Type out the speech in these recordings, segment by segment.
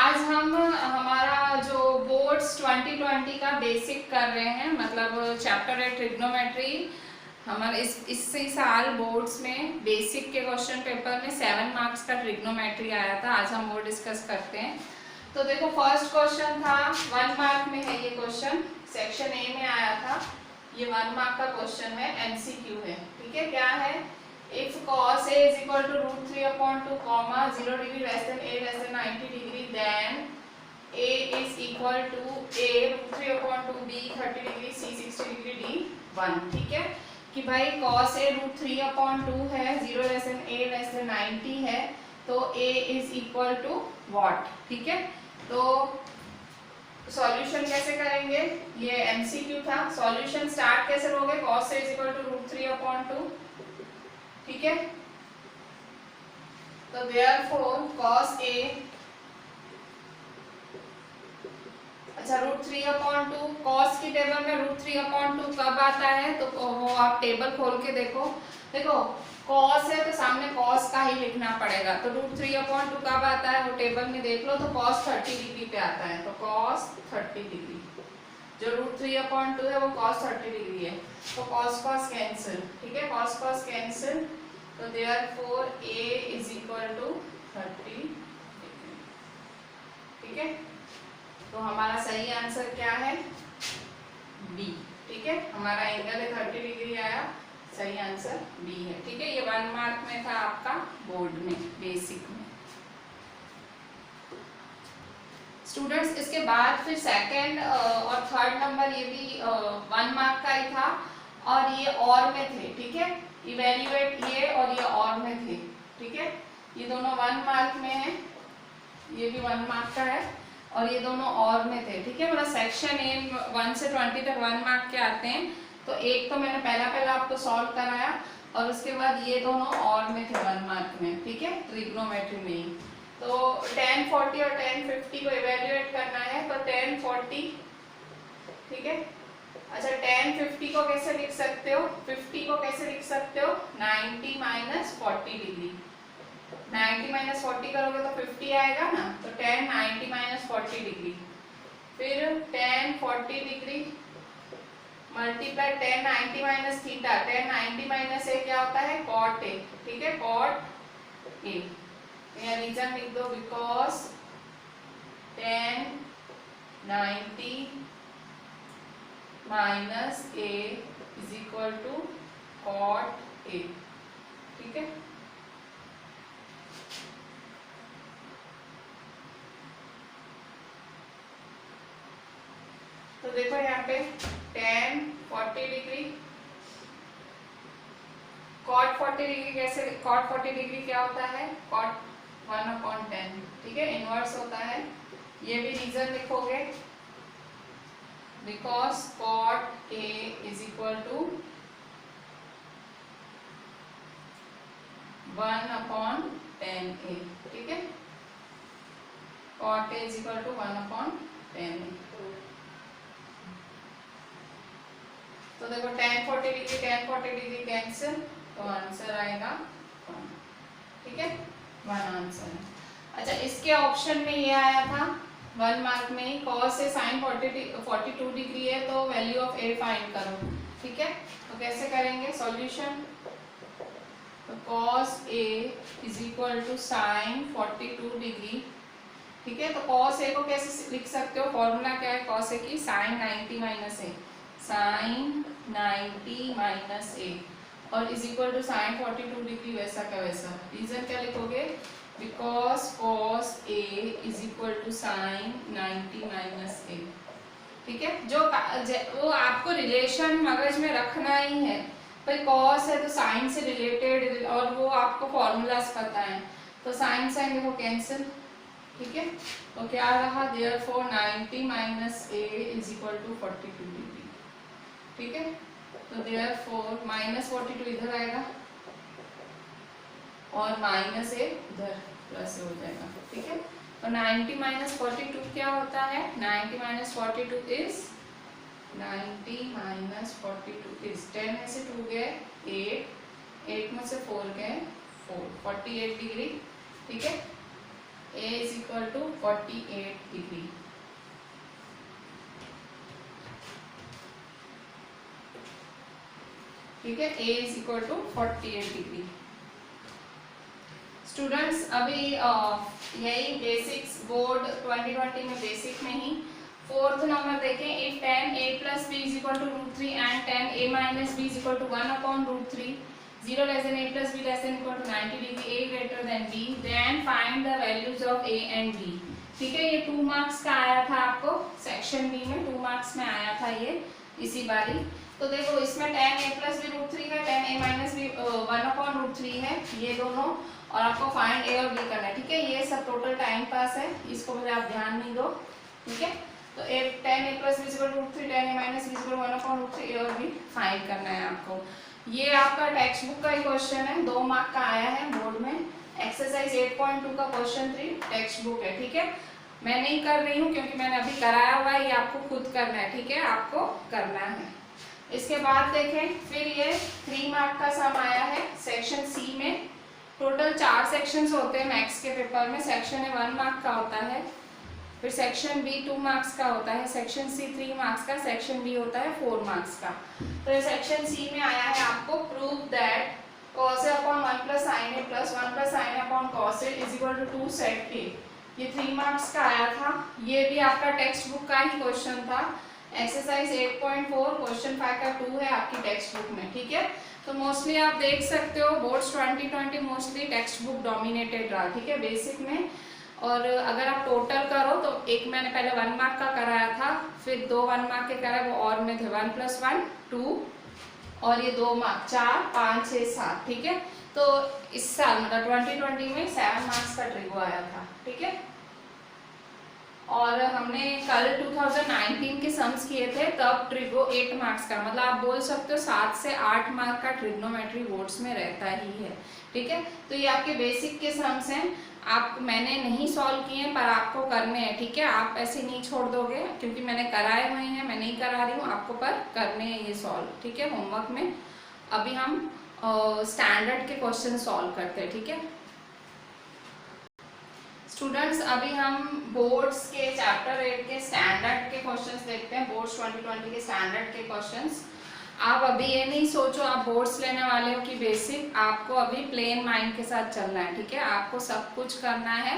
आज हम हमारा जो बोर्ड्स 2020 का बेसिक कर रहे हैं, मतलब चैप्टर है ट्रिग्नोमेट्री। हमारे इसी साल बोर्ड्स में बेसिक के क्वेश्चन पेपर में 7 मार्क्स का ट्रिग्नोमेट्री आया था। आज हम वो डिस्कस करते हैं। तो देखो, फर्स्ट क्वेश्चन था 1 मार्क में है ये क्वेश्चन, सेक्शन ए में आया था। ये 1 मार्क का क्वेश्चन है, एमसीक्यू है। ठीक है, क्या है? If cos A is equal to √3/2, 0 degree less than A less than 90 degree, then A is equal to A √3/2, B 30 degree, C 60 degree, D 1। ठीक है कि भाई cos A √3/2 है, 0 less than A less than 90 है, तो A is equal to what? ठीक है, तो सॉल्यूशन कैसे करेंगे? ये एमसीक्यू था। सॉल्यूशन स्टार्ट कैसे लोगे? cos A is equal to √3/2। ठीक है, तो therefore cos A, अच्छा √3/2 cos की टेबल में √3/2 कब आता है? तो वो आप टेबल खोल के देखो। देखो cos है तो सामने cos का ही लिखना पड़ेगा, तो √3/2 कब आता है वो टेबल में देख लो, तो cos 30 डिग्री पे आता है। तो cos 30 डिग्री, जो √3/2 है वो cos 30 डिग्री है, तो cos cos कैंसिल। ठीक है, cos cos कैंसिल, तो therefore A is equal to 30 degree. ठीक है, तो हमारा सही आंसर क्या है? बी। ठीक है, हमारा एंगल है 30 डिग्री आया, सही आंसर बी है। ठीक है, ये 1 मार्क में था आपका बोर्ड में, बेसिक में। स्टूडेंट्स, इसके बाद फिर सेकंड और थर्ड नंबर ये भी 1 मार्क का ही था, और ये और में थे। ठीक है, इवेल्युएट ये और ये और में थे। ठीक है, ये दोनों 1 मार्क में है, ये भी 1 मार्क का है, और ये दोनों और में थे। ठीक है, मतलब सेक्शन ए 1 से 20 तक 1 मार्क के आते हैं। तो एक तो मैंने पहला आपको सॉल्व कराया, और उसके बाद ये दोनों और में थे 1 मार्क में। ठीक है, ट्रिग्नोमेट्री में ही। तो tan 40 और tan 50 को इवेल्युएट करना है, तो tan 40। ठीक है, अच्छा tan 50 को कैसे लिख सकते हो? 50 को कैसे लिख सकते हो? 90 माइनस 40 डिग्री। 90 माइनस 40 करोगे तो 50 आएगा ना, तो tan 90 माइनस 40 डिग्री। फिर tan 40 degree multiply tan 90 minus theta. tan 90 minus A क्या होता है? cot A। ठीक है, cot A। यहाँ रीजन लिख दो, because tan 90 minus A is equal to cot A। ठीक है, तो देखो यहाँ पे tan 40 डिग्री cot 40 डिग्री कैसे? cot 40 डिग्री क्या होता है? cot 1/10। ठीक है, इनवर्स होता है। ये भी रीजन लिखोगे, because cot A is equal to 1/10A। ठीक है, cot A is equal to 1/10A। तो देखो tan 40 डिग्री कैंसिल, तो आंसर आएगा 1। ठीक है, 1 आंसर है। अच्छा, इसके ऑप्शन में ये आया था 1 मार्क में ही, cos A sin 42 डिग्री है, तो वैल्यू ऑफ A फाइंड करो। ठीक है, तो कैसे करेंगे सॉल्यूशन? तो cos A is equal to sin 42 degree. ठीक है, तो cos A को कैसे लिख सकते हो? फॉर्मूला क्या है cos A की? sin 90 minus A, sin 90 minus A, और is equal to sin 42 degree, वैसा का वैसा। रीजन क्या लिखोगे? Because cos A is equal to sin 90 minus A। ठीक है, जो वो आपको रिलेशन मगज में रखना ही है भाई, cos है तो sin से रिलेटेड, और वो आपको फॉर्मूलाज पता है, तो sin sin देखो कैंसिल। ठीक है, तो क्या रहा? therefore 90 minus A is equal to 42 degree. ठीक है, तो therefore माइनस 42 इधर आएगा, और माइनस A इधर प्लस हो जाएगा। ठीक है, तो 90 माइनस 42 क्या होता है? 90 माइनस 42 इज 90 माइनस 42 इज 10 में से 2 गए 8, 8 में से 4 गए 4, 48 डिग्री। ठीक है, A is equal to 48 degree. ठीक है, A is equal to 48 degree. Students अभी यही बेसिक्स बोर्ड 2020 में बेसिक में ही फोर्थ नंबर देखें, if tan a plus b is equal to √3 and tan a minus b is equal to 1 upon √3, 0 less than a plus b less than equal to 90 degree, a greater than b, then find the values of a and b। ठीक है, ये 2 marks का आया था आपको section B में, 2 marks में आया था ये इसी बारी। तो देखो इसमें tan a plus b √3 है, tan a minus b 1 upon √3 है, ये दोनों, और आपको फाइंड ए और बी करना है। ठीक है, ये सब टोटल टाइम पास है, इसको मुझे आप ध्यान नहीं दो। ठीक है, तो tan a plus b is equal to √3, tan a minus b is equal to 1 upon √3, ए और बी फाइंड करना है आपको। ये आपका टेक्स्ट बुक का ही क्वेश्चन है, 2 मार्क का आया है बोर्ड में। एक्सरसाइज 8.2 का क्वेश्चन 3 टेक्स्ट बुक है। ठीक है, मैं नहीं कर रही हूँ क्योंकि मैंने अभी कराया हुआ है, ये आपको खुद करना है। ठीक है, आपको करना है। इसके बाद देखें, फिर ये 3 मार्क का सम आया है सेक्शन सी में। टोटल 4 सेक्शंस होते हैं मैथ्स के पेपर में। सेक्शन ए 1 मार्क का होता है, फिर सेक्शन बी 2 मार्क्स का होता है, सेक्शन सी 3 मार्क्स का, सेक्शन डी होता है 4 मार्क्स का। तो ये सेक्शन सी में आया है आपको prove that cos a upon 1 plus sin a plus 1 plus sin a upon cos a is equal to 2 sec a। ये 3 मार्क्स का आया था, ये भी आपका टेक्स्ट बुक का ही क्वेश्चन था। एक्सरसाइज 8.4 क्वेश्चन 5 का 2 है आपकी टेक्स्ट बुक में। ठीक है, तो मोस्टली आप देख सकते हो boards 2020 mostly text book dominated रहा। ठीक है, बेसिक में। और अगर आप टोटल करो तो एक मैंने पहले 1 मार्क का कराया था, फिर 2 1 मार्क के कराए, वो और में थे 1 + 1 2, और ये 2 मार्क 4 5 6 7। ठीक है, तो इस साल मतलब 2020 में 7 मार्क्स का ट्रिगो आया था। ठीक है, और हमने कल 2019 के सम्स किए थे, तब ट्रिगो 8 मार्क्स का, मतलब आप बोल सकते हो 7 से 8 मार्क का ट्रिग्नोमेट्री बोर्ड्स में रहता ही है। ठीक है, तो ये आपके बेसिक के सम्स हैं, आप मैंने नहीं सॉल्व किए हैं पर आपको करने हैं। ठीक है, आप ऐसे नहीं छोड़ दोगे क्योंकि मैंने कराए हुए हैं, मैं नहीं करा रही हूँ आपको, पर करने हैं ये सॉल्व। ठीक है, होमवर्क में अभी हम स्टैंडर्ड के क्वेश्चन सॉल्व करते हैं। ठीक है स्टूडेंट्स, अभी हम बोर्ड्स के चैप्टर 8 के स्टैंडर्ड के क्वेश्चंस देखते हैं, बोर्ड्स 2020 के स्टैंडर्ड के क्वेश्चंस। आप अभी ये नहीं सोचो आप बोर्ड्स लेने वाले हो कि बेसिक, आपको अभी प्लेन माइंड के साथ चलना है। ठीक है, आपको सब कुछ करना है,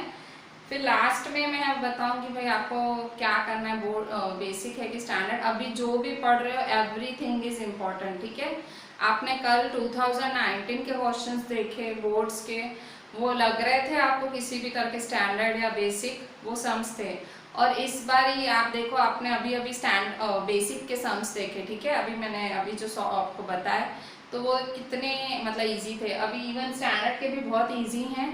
फिर लास्ट में मैं अब बताऊंगी भाई आपको क्या करना है, बोर्ड बेसिक है कि स्टैंडर्ड। अभी जो भी पढ़ रहे हो एवरीथिंग इज इम्पॉर्टेंट। ठीक है, आपने कल 2019 के क्वेश्चंस देखे बोर्ड्स के, वो लग रहे थे आपको किसी भी तरह के स्टैंडर्ड या बेसिक, वो सम्स थे। और इस बार ही आप देखो, आपने अभी अभी बेसिक के सम्स देखे। ठीक है, अभी मैंने अभी जो आपको बताया तो वो कितने मतलब इजी थे। अभी इवन स्टैंडर्ड के भी बहुत इजी हैं।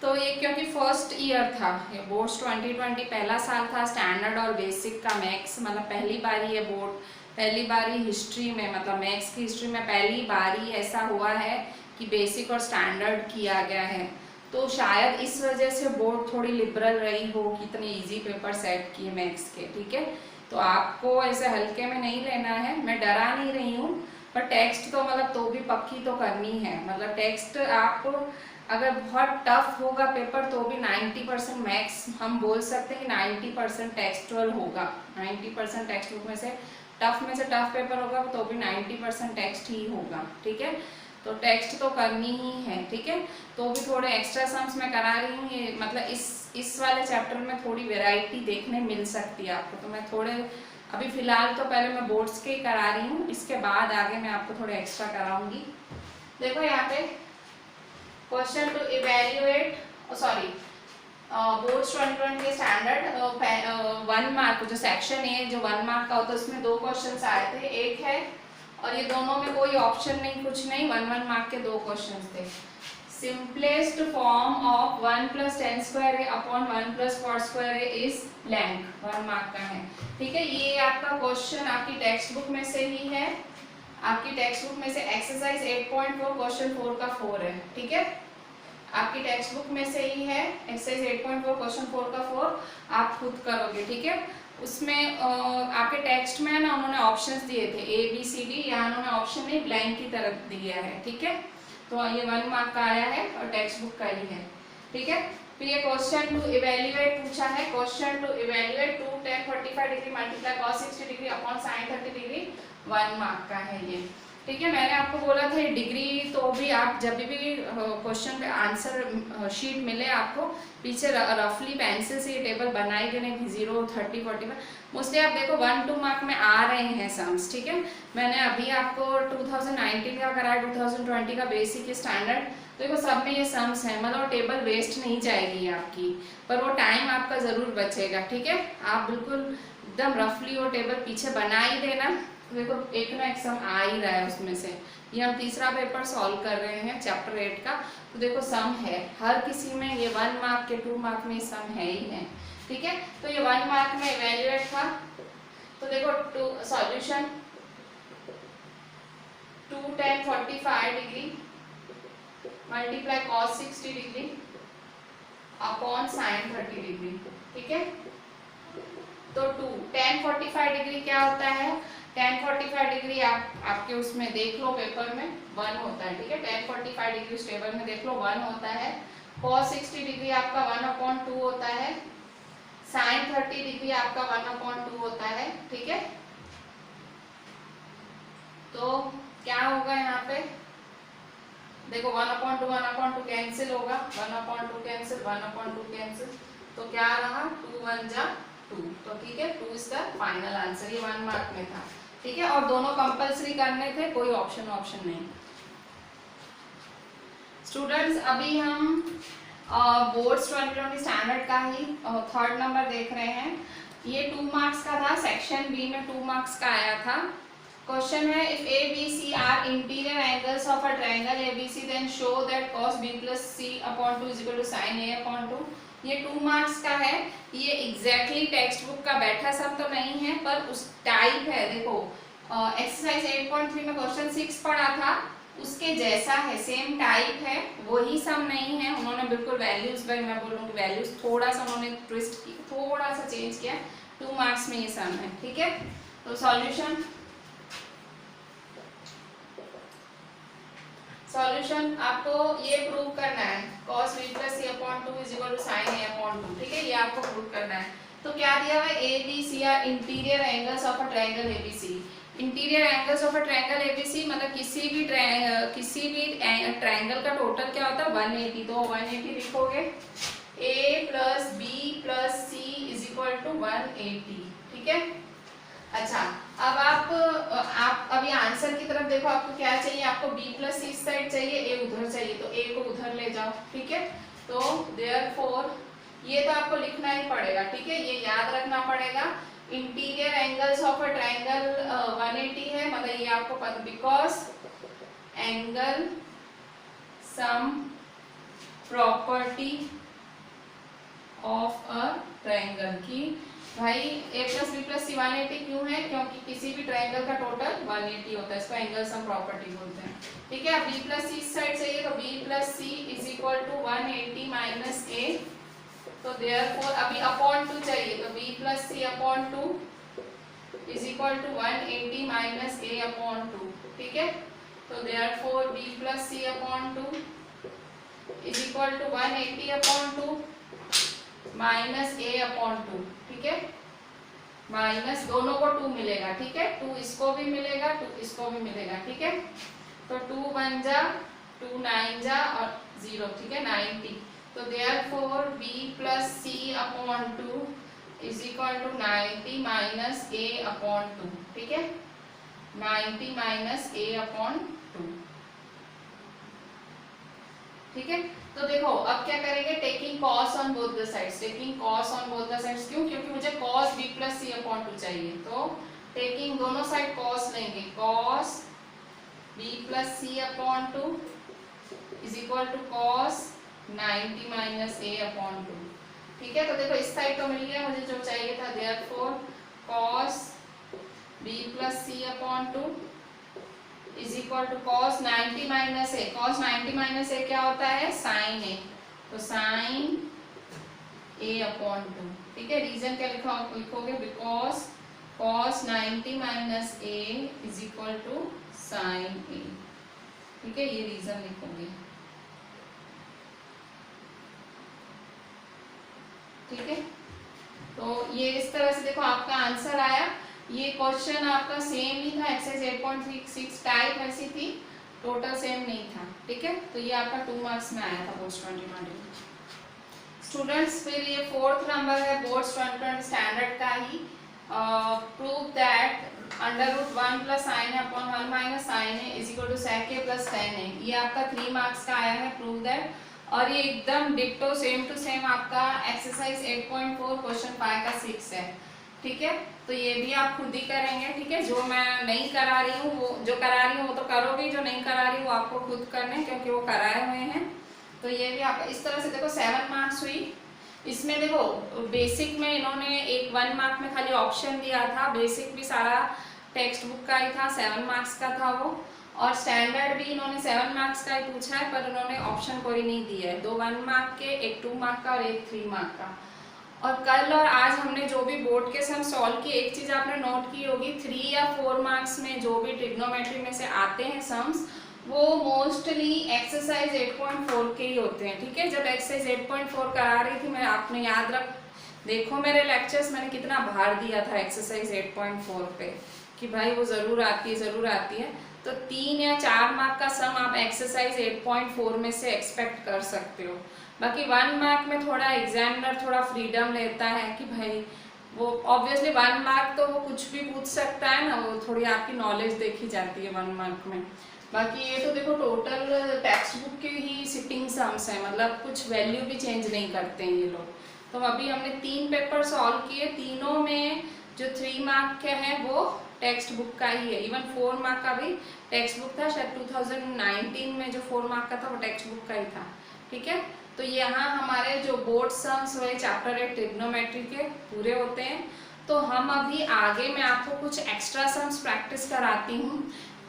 तो ये क्योंकि फर्स्ट ईयर था, ये बोर्ड्स 2020 पहला साल था स्टैंडर्ड और बेसिक का मैथ्स, मतलब पहली बारी है बोर्ड, पहली बारी हिस्ट्री में, मतलब मैथ्स की हिस्ट्री में पहली बारी ऐसा हुआ है कि बेसिक और स्टैंडर्ड किया गया है। तो शायद इस वजह से बोर्ड थोड़ी लिबरल रही हो कि इतने इजी पेपर सेट किए मैथ्स के। ठीक है, तो आपको ऐसे हल्के में नहीं लेना है, मैं डरा नहीं रही हूँ, पर टेक्स्ट तो मतलब तो भी पक्की तो करनी है। मतलब टेक्स्ट आपको अगर बहुत टफ होगा पेपर तो भी 90% मैथ्स हम बोल सकते हैं कि 90% टेक्सचुअल होगा। 90% टेक्स्ट बुक में से टफ पेपर होगा तो भी 90% टेक्स्ट ही होगा। ठीक है, तो टेक्स्ट तो करनी ही है। ठीक है, तो भी थोड़े एक्स्ट्रा सम्स मैं करा रही हूँ, ये मतलब इस वाले चैप्टर में थोड़ी वेराइटी देखने मिल सकती है आपको। तो मैं थोड़े अभी फिलहाल तो पहले मैं बोर्ड्स के ही करा रही हूँ, इसके बाद आगे मैं आपको थोड़े एक्स्ट्रा कराऊंगी। देखो यहाँ पे क्वेश्चन टू इवेल्युएट बोर्ड्स 2020 के स्टैंडर्ड 1 मार्क जो सेक्शन है, जो 1 मार्क का होता है उसमें 2 क्वेश्चन आए थे, एक है और ये दोनों में कोई ऑप्शन नहीं, कुछ नहीं, 1 मार्क के 2 क्वेश्चन थे। Simplest form of 1 + tan² upon 1 + cot² is blank, 1 mark का है। ठीक है, ये आपका क्वेश्चन आपकी टेक्स्ट बुक में से ही है, आपकी टेक्स्ट बुक में से एक्सरसाइज 8.4 क्वेश्चन 4 का 4 है। ठीक है, आपकी टेक्स्ट बुक में से ही है, एक्सरसाइज 8.4 क्वेश्चन 4 का 4, आप खुद करोगे। ठीक है, उसमें आपके टेक्स्ट में ना उन्होंने ऑप्शंस दिए थे ABCD, यहाँ उन्होंने ऑप्शन नहीं ब्लैंक की तरफ दिया है। ठीक है, तो ये 1 मार्क का आया है और टेक्स्ट बुक का ही है। ठीक है, फिर ये क्वेश्चन टू इवेल्युएट पूछा है, question to evaluate 2 tan 45 degree multiply cos 60 degree upon sin 30 degree 1 mark का है ये। ठीक है, मैंने आपको बोला था डिग्री, तो भी आप जब भी क्वेश्चन का आंसर शीट मिले आपको पीछे रफली पेंसिल से ये टेबल बनाई देने की 0, 30, 45 मोस्टली आप देखो 1-2 मार्क में आ रहे हैं सम्स। ठीक है, मैंने अभी आपको 2019 का कराया, 2020 का बेसिक स्टैंडर्ड, तो देखो सब में ये सम्स है, मतलब टेबल वेस्ट नहीं जाएगी आपकी, पर वो टाइम आपका जरूर बचेगा। ठीक है, आप बिल्कुल एकदम रफली वो टेबल पीछे बना ही देना। देखो एक ना एक सम आ ही रहा है उसमें से, ये हम तीसरा पेपर सॉल्व कर रहे हैं चैप्टर 8 का, तो देखो सम है हर किसी में, ये 1 मार्क के 2 मार्क में सम है ही है। ठीक है, तो ये 1 मार्क में इवेल्युएट था, तो देखो solution 2 tan 45 degree multiply cos 60 degree upon sin 30 degree. ठीक है, तो 2 tan 45 डिग्री क्या होता है, tan 45 डिग्री आपके उसमें देख लो पेपर में 1 होता है। ठीक है, tan 45 डिग्री उस टेबल में देख लो 1 होता है, cos 60 डिग्री आपका 1/2 होता है, sin 30 डिग्री आपका 1/2 होता है। ठीक है, तो क्या होगा यहाँ पे देखो 1/2 कैंसिल होगा, 1/2 कैंसिल, 1/2 कैंसिल, तो क्या रहा 2 1 जा 2, तो ठीक है 2 इसका फाइनल आंसर, ये 1 मार्क में था। ठीक है, और दोनों कंपलसरी करने थे, कोई ऑप्शन नहीं। स्टूडेंट्स अभी हम बोर्ड्स 2020 स्टैंडर्ड का ही 3rd नंबर देख रहे हैं। ये 2 मार्क्स का था, सेक्शन बी में 2 मार्क्स का आया था। क्वेश्चन है if A B C are interior angles of a triangle ABC then show that cos b plus c upon 2 is equal to sin a upon 2। ये 2 मार्क्स का है, ये एग्जैक्टली टेक्स्ट बुक का बैठा सब तो नहीं है, पर उस टाइप है। देखो एक्सरसाइज 8.3 में क्वेश्चन 6 पढ़ा था, उसके जैसा है, सेम टाइप है, वही सम नहीं है, उन्होंने बिल्कुल वैल्यूज पर, मैं बोल रहा हूँ वैल्यूज थोड़ा सा उन्होंने ट्विस्ट की, थोड़ा सा चेंज किया, 2 मार्क्स में ये सम है। ठीक है, तो सॉल्यूशन आपको ये प्रूव करना है cos b plus c upon 2 is equal to sin a upon 2। ठीक है, ये आपको प्रूव करना है। तो क्या दिया हुआ है, A B C are interior angles of a triangle ABC. Interior angles of a triangle ABC मतलब किसी भी ट्रायंगल का टोटल क्या होता है 180, तो 180 लिखोगे, a plus b plus c is equal to 180। ठीक है, अच्छा अब आप अभी आंसर की तरफ देखो, आपको क्या चाहिए, आपको b प्लस सी इस साइड चाहिए, a उधर चाहिए, तो a को उधर ले जाओ। ठीक है, तो देयरफॉर ये तो आपको लिखना ही पड़ेगा। ठीक है, ये याद रखना पड़ेगा, interior angles of a triangle 180 है, मतलब ये आपको पता, because angle sum property of a triangle की भाई a प्लस बी प्लस सी 180 क्यों है, क्योंकि किसी भी ट्रायंगल का टोटल 180 होता है, इसको एंगल सम प्रॉपर्टी बोलते हैं। ठीक है, अब b प्लस सी इस साइड चाहिए, तो b plus C is equal to 180 minus a, तो देयरफॉर अभी अपॉन 2 चाहिए, तो b plus C upon 2 is equal to 180 minus a upon 2। ठीक है, तो therefore b plus C upon 2 is equal to 180 upon 2 minus a upon 2। ठीक है, minus दोनों को 2 मिलेगा। ठीक है, 2 इसको भी मिलेगा, 2 इसको भी मिलेगा। ठीक है, तो 2 1 जा 2 9 जा और 0। ठीक है, 90, तो therefore b plus C upon 2 is equal to 90 minus a upon 2। ठीक है, 90 माइनस a अपॉन 2। ठीक है, तो देखो अब क्या करेंगे, taking cos on both the sides, taking cos on both the sides, क्यों, क्योंकि मुझे cos b plus C upon 2 चाहिए, तो टेकिंग दोनों साइड cos लेंगे, cos b plus C upon 2 is equal to cos 90 minus a upon 2। ठीक है, तो देखो इस साइड तो मिल गया मुझे जो चाहिए था, therefore cos b plus C upon 2 is equal to cos 90 minus a, cos 90 minus a क्या होता है, sin a, तो sin a अपॉन 2। ठीक है, रीजन क्या लिखोगे, because cos 90 minus a is equal to sin a। ठीक है, ये रीजन लिखोगे। ठीक है। तो ये इस तरह से देखो आपका आंसर आया। ये क्वेश्चन आपका सेम ही था, एक्सरसाइज 8.36 टाइप ऐसी थी, टोटल सेम नहीं था, ठीक है। तो ये आपका 2 मार्क्स में आया था पोस्ट 2020 स्टूडेंट्स। फिर ये 4th नंबर है बोर्ड्स 2020 स्टैंडर्ड का ही, prove that √1 + sin a / 1 - sin a = sec a + tan a। ये आपका 3 मार्क्स का आया है, प्रूव दैट। और ये एकदम डिक्टो सेम टू सेम आपका एक्सरसाइज 8.4 क्वेश्चन 5 का 6 है, ठीक है। तो ये भी आप खुद ही करेंगे, ठीक है। जो मैं नहीं करा रही हूँ वो, जो करा रही हूँ वो तो करोगे, जो नहीं करा रही हूँ वो आपको खुद करने, क्योंकि वो कराए हुए हैं। तो ये भी आप इस तरह से देखो 7 मार्क्स हुई। इसमें देखो बेसिक में इन्होंने एक 1 मार्क में खाली ऑप्शन दिया था, बेसिक भी सारा टेक्स्ट बुक का ही था, 7 मार्क्स का था वो। और स्टैंडर्ड भी इन्होंने 7 मार्क्स का ही पूछा है, पर उन्होंने ऑप्शन कोई नहीं दिया है, 2 1 मार्क के, एक 2 मार्क का और एक 3 मार्क का। और कल और आज हमने जो भी बोर्ड के सम सॉल्व किए, एक चीज आपने नोट की होगी, 3 या 4 मार्क्स में जो भी ट्रिग्नोमेट्री में से आते हैं सम्स, वो मोस्टली एक्सरसाइज 8.4 के ही होते हैं, ठीक है। जब एक्सरसाइज 8.4 करा रही थी मैं, आपने याद रख देखो मेरे लेक्चर्स, मैंने कितना भार दिया था एक्सरसाइज 8.4 पे कि भाई वो जरूर आती है, जरूर आती है। तो 3 या 4 मार्क का सम आप एक्सरसाइज 8.4 में से एक्सपेक्ट कर सकते हो। बाकी 1 मार्क में थोड़ा एग्जामिनर थोड़ा फ्रीडम लेता है कि भाई वो ऑब्वियसली 1 मार्क तो वो कुछ भी पूछ सकता है ना, वो थोड़ी आपकी नॉलेज देखी जाती है 1 मार्क में। बाकी ये तो देखो टोटल टेक्स्ट बुक के ही सिटिंग सम्स है, मतलब कुछ वैल्यू भी चेंज नहीं करते हैं ये लोग। तो अभी हमने 3 पेपर सॉल्व किए, तीनों में जो 3 मार्क के हैं वो टेक्स्ट बुक का ही है। इवन 4 मार्क का भी टेक्स्ट बुक था, शायद 2019 में जो 4 मार्क का था वो टेक्स्ट बुक का ही था, ठीक है। तो यहाँ हमारे जो बोर्ड सम्स हुए चैप्टर 8 ट्रिग्नोमेट्री के पूरे होते हैं। तो हम अभी आगे मैं आपको कुछ एक्स्ट्रा सम्स प्रैक्टिस कराती हूँ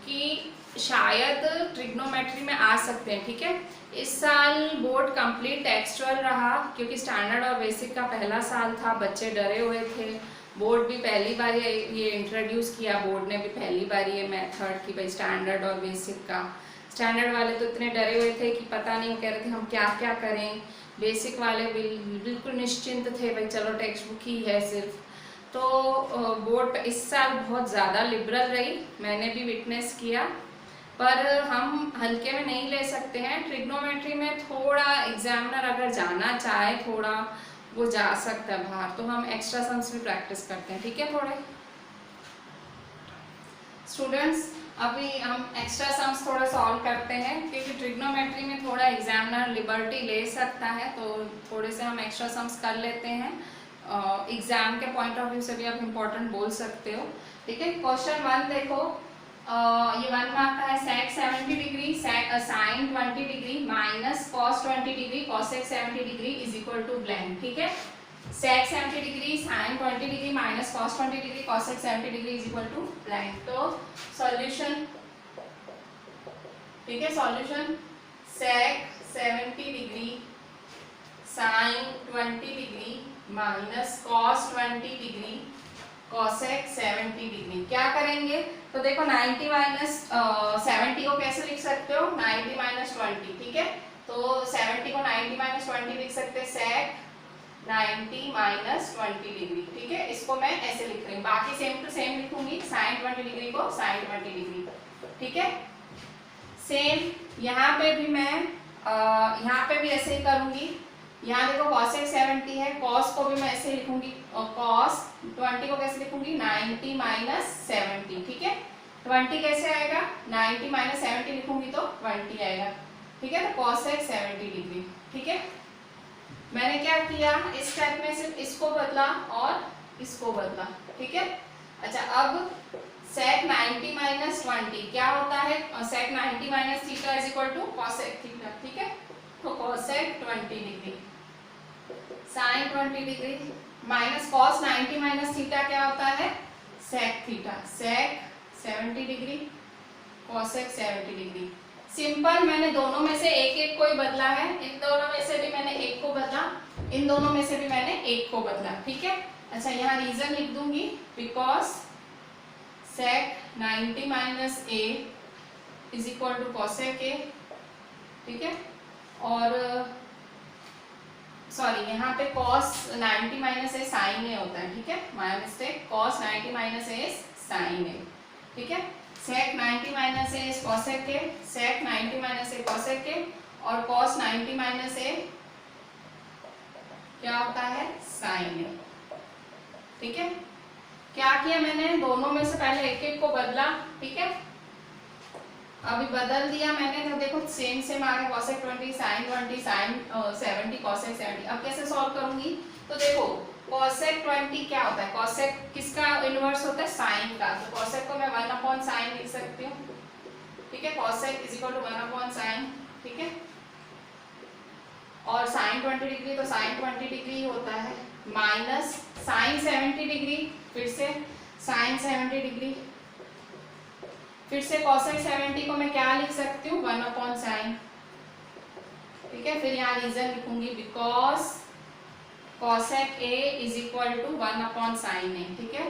कि शायद ट्रिग्नोमेट्री में आ सकते हैं, ठीक है। इस साल बोर्ड कंप्लीट टेक्सचुअल रहा, क्योंकि स्टैंडर्ड और बेसिक का पहला साल था, बच्चे डरे हुए थे। बोर्ड भी पहली बार ये इंट्रोड्यूस किया, बोर्ड ने भी पहली बार ये मेथड कि भाई स्टैंडर्ड और बेसिक का। स्टैंडर्ड वाले तो इतने डरे हुए थे कि पता नहीं, कह रहे थे हम क्या क्या करें। बेसिक वाले बिल्कुल निश्चिंत थे, भाई चलो टेक्स्ट बुक ही है सिर्फ। तो बोर्ड इस साल बहुत ज़्यादा लिबरल रही, मैंने भी विटनेस किया। पर हम हल्के में नहीं ले सकते हैं, ट्रिग्नोमेट्री में थोड़ा एग्जामिनर अगर जाना चाहे थोड़ा वो जा सकता है बाहर। तो हम एक्स्ट्रा सम्स भी प्रैक्टिस करते हैं, ठीक है। थोड़े स्टूडेंट्स अभी हम एक्स्ट्रा सम्स थोड़ा सॉल्व करते हैं, क्योंकि ट्रिग्नोमेट्री में थोड़ा एग्जामिनर लिबर्टी ले सकता है, तो थोड़े से हम एक्स्ट्रा सम्स कर लेते हैं। एग्जाम के पॉइंट ऑफ व्यू से भी आप इम्पोर्टेंट बोल सकते हो, ठीक है। क्वेश्चन 1 देखो, ये 1 मार्क का है, sec 70 degree sin 20 degree minus cos 20 degree cosec 70 degree is equal to blank, ठीक है। sec 70 degree sin 20 degree minus cos 20 degree cosec 70 degree is equal to blank. तो सॉल्यूशन, ठीक है, solution sec 70 degree sin 20 degree minus cos 20 degree cosec 70 degree. क्या करेंगे, तो देखो 90 minus 70 को कैसे लिख सकते हो, 90 माइनस 20, ठीक है। तो 70 को 90 माइनस 20 लिख सकते हैं, sec 90 माइनस 20 डिग्री, ठीक है। इसको मैं ऐसे लिख रही हूँ, बाकी सेम टू सेम लिखूंगी, sin 20 डिग्री को sin 20 डिग्री, ठीक है। सेम यहाँ पे भी मैं यहाँ पे भी ऐसे ही करूंगी। यहाँ देखो cosec 70 है, cos को भी मैं ऐसे लिखूंगी, और cos 20 को कैसे लिखूंगी, 90 माइनस 70, ठीक है। 20 कैसे आएगा, 90 माइनस 70 लिखूंगी तो 20 आएगा, ठीक है। तो cosec 70 डिग्री, ठीक है। मैंने क्या किया, इस स्टेप में सिर्फ इसको बदला और इसको बदला, ठीक है। अच्छा अब sec 90 माइनस 20 क्या होता है, sec 90 minus theta is equal to cosec theta, ठीक है। तो cosec 20 degree sin 20 degree minus cos 90 minus theta क्या होता है, sec theta, sec 70 degree cosec 70 degree. Simple, मैंने दोनों में से एक एक को ही बदला है, इन दोनों में से भी मैंने एक को बदला, इन दोनों में से भी मैंने एक को बदला, ठीक है। अच्छा यहाँ रीजन लिख दूंगी, because sec 90 minus a is equal to cosec a, ठीक है। और सॉरी यहाँ पे cos 90 minus A sine A होता है, ठीक है, my mistake, cos 90 minus A sine A, ठीक है, sec 90 minus A cosec A, sec 90 minus A cosec A, और cos 90 माइनस ए क्या होता है, साइन ए, ठीक है। क्या किया मैंने, दोनों में से पहले एक एक को बदला, ठीक है, अभी बदल दिया मैंने, तो देखो सेम सेम आ गया, cosec 20 sin 20 sin 70 cosec 70। अब कैसे सॉल्व करूंगी, तो देखो cosec 20 क्या होता है, cosec किसका इनवर्स होता है, sin का, तो cosec को मैं 1/sin लिख सकती हूँ, ठीक है, cosec is equal to 1/sin, ठीक है, और sin 20 डिग्री तो sin 20 डिग्री होता है, माइनस sin 70 डिग्री, फिर से sin 70 डिग्री, फिर से cosec 70 को मैं क्या लिख सकती हूँ, 1/sin, ठीक है, फिर यहाँ रीजन लिखूंगी because cosec a is equal to 1/sin a, ठीक है,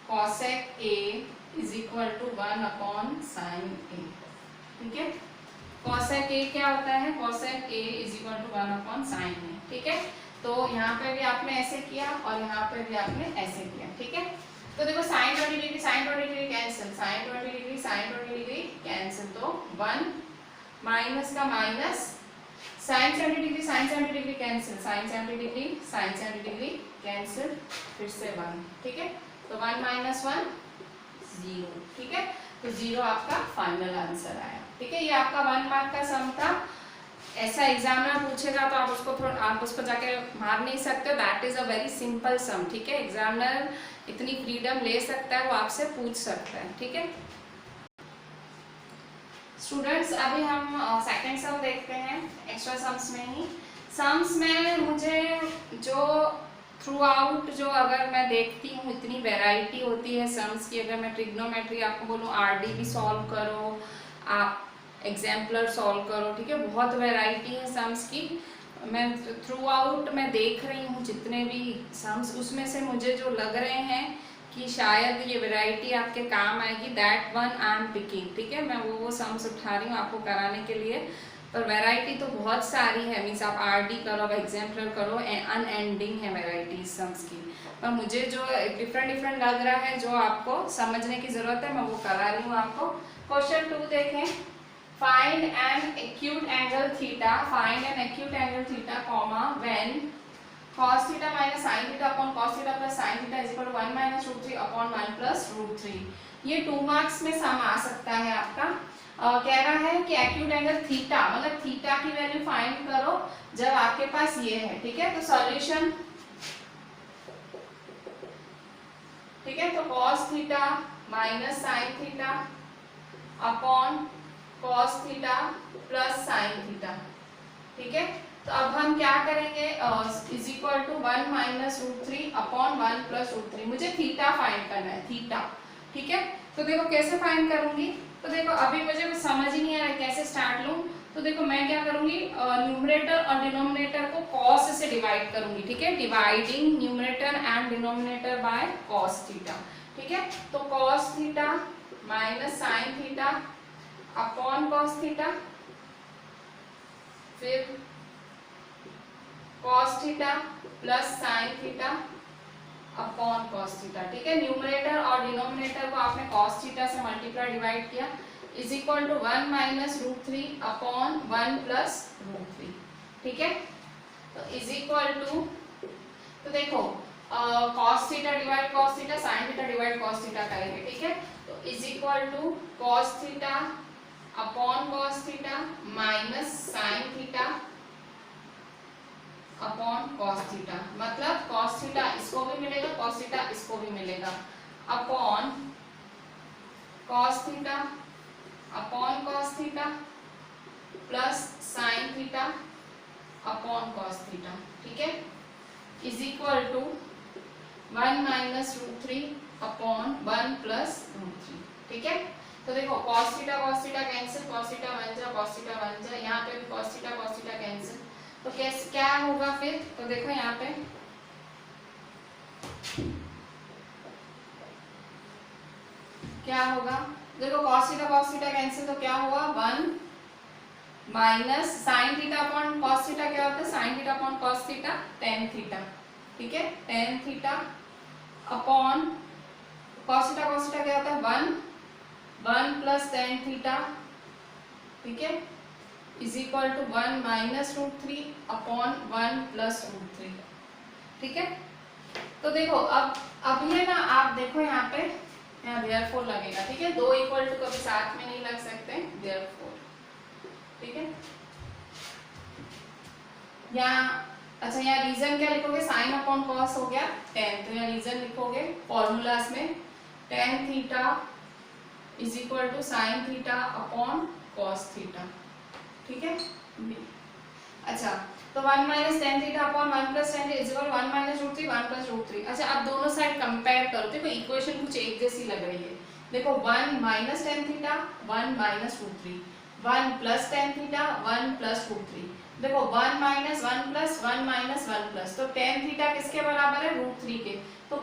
cosec a is equal to 1/sin a, ठीक है, cosec a क्या होता है, cosec a is equal to 1/sin a, ठीक है, तो यहाँ पे भी आपने ऐसे किया और यहाँ पे भी आपने ऐसे किया, ठीक है, तो देखो sin 20 degree sin 20 degree cancel, sin 20 degree sin 20 degree cancel, तो 1 माइनस का minus, sin 70 degree sin 70 degree cancel, sin 70 degree sin 70 degree cancel, फिर से 1, ठीक है, तो 1 माइनस 1 0, ठीक है, तो 0 आपका फाइनल आंसर आया, ठीक है, ये आपका 1 मार्क का सम था। ऐसा एग्जामिनर पूछेगा तो आप उसको जाके मार नहीं सकते, that is a very simple सम, ठीक है, एग्जामिनर इतनी फ्रीडम ले सकता है, वो आपसे पूछ सकता है, ठीक है। स्टूडेंट्स अभी हम सेकंड सम देखते हैं, एक्स्ट्रा सम्स में ही। सम्स में मुझे जो थ्रू आउट जो अगर मैं देखती हूँ इतनी वैरायटी होती है सम्स की, अगर मैं ट्रिग्नोमेट्री आपको बोलूँ आरडी भी सॉल्व करो, आप एग्जाम्पलर सॉल्व करो, ठीक है, बहुत वैरायटी है सम्स की। मैं थ्रू आउट मैं देख रही हूँ जितने भी सम्स, उसमें से मुझे जो लग रहे हैं कि शायद ये वैरायटी आपके काम आएगी, that one I am picking, ठीक है, मैं वो सम्स उठा रही हूँ आपको कराने के लिए। पर वैरायटी तो बहुत सारी है, मीन्स आप आरडी करो, आप एग्जाम्पलर करो, अनएंडिंग है वैरायटी सम्स की, पर मुझे जो डिफरेंट लग रहा है, जो आपको समझने की जरूरत है, मैं वो करा रही हूँ आपको। क्वेश्चन 2 देखें, find an acute angle theta, find an acute angle theta, comma, when cos theta minus sin theta upon cos theta plus sin theta is equal to 1 minus root 3 upon 1 plus root 3। ये 2 marks में सम आ सकता है आपका। कह रहा है कि acute angle theta, मतलब थीटा की वैल्यू फाइंड करो जब आपके पास ये है, ठीक है, तो सॉल्यूशन, ठीक है, तो cos theta minus sin theta upon cos theta plus sin theta, ठीक है, तो अब हम क्या करेंगे, is equal to 1 minus root 3 upon 1 plus root 3, मुझे थीटा फाइंड करना है, थीटा, ठीक है, तो देखो कैसे फाइंड करूंगी, तो देखो अभी मुझे कुछ समझ ही नहीं आ रहा कैसे स्टार्ट लूं, तो देखो मैं क्या करूंगी, न्यूमरेटर और डिनोमिनेटर को cos से डिवाइड करूंगी, ठीक है, dividing numerator and denominator by cos theta, ठीक है, तो cos theta minus sin theta upon cos theta, फिर cos theta plus sin theta upon cos theta, ठीक है, न्यूमरेटर और डिनोमिनेटर को आपने cos थीटा से मल्टीप्लाई डिवाइड किया, is equal to 1 minus root 3 upon 1 plus root 3, ठीक है, तो इज इक्वल टू, तो देखो cos theta divide cos theta, sin theta divide cos theta करेंगे, ठीक है, तो is equal to cos theta upon cos theta minus sin theta upon cos theta, मतलब cos थीटा इसको भी मिलेगा, cos थीटा इसको भी मिलेगा, upon cos theta upon cos theta plus sin theta upon cos theta, ठीक है, is equal to 1 minus root 3 upon 1 plus root 3, ठीक है, तो देखो cos theta cancel, cos theta बन जा, यहाँ पे भी cos थीटा कैंसिल, तो कैसे क्या होगा फिर, तो देखो यहाँ पे क्या होगा, देखो cos थीटा कैंसिल, तो क्या हुआ 1 minus sine theta upon cos theta क्या होता है, sine theta upon cos theta tan theta, ठीक है, tan theta upon cos theta क्या होता है 1 प्लस टेन थीटा, ठीक है, is equal to 1 minus √3 upon 1 plus √3, ठीक है। तो देखो अब ये ना आप देखो यहाँ पे यहाँ देयरफॉर लगेगा, ठीक है, दो इक्वल टू कभी साथ में नहीं लग सकते, देयरफॉर, ठीक है। यहाँ अच्छा यहाँ रीजन क्या लिखोगे, साइन अपॉन कॉस हो गया टेन, तो यहाँ रीजन लिखोगे फॉर्मूलाज में tan theta is equal to sine theta upon cos theta, ठीक है। अच्छा तो 1 minus tan theta upon 1 plus tan is equal 1 minus √3 1 plus √3। अच्छा अब दोनों साइड कंपेयर करो, देखो इक्वेशन कुछ एक जैसी लग रही है, देखो 1 minus tan theta 1 minus √3, 1 plus tan theta 1 plus √3, देखो 1 माइनस 1 प्लस 1 माइनस 1 प्लस, तो टेन थीटा किसके बराबर है, √3 के, तो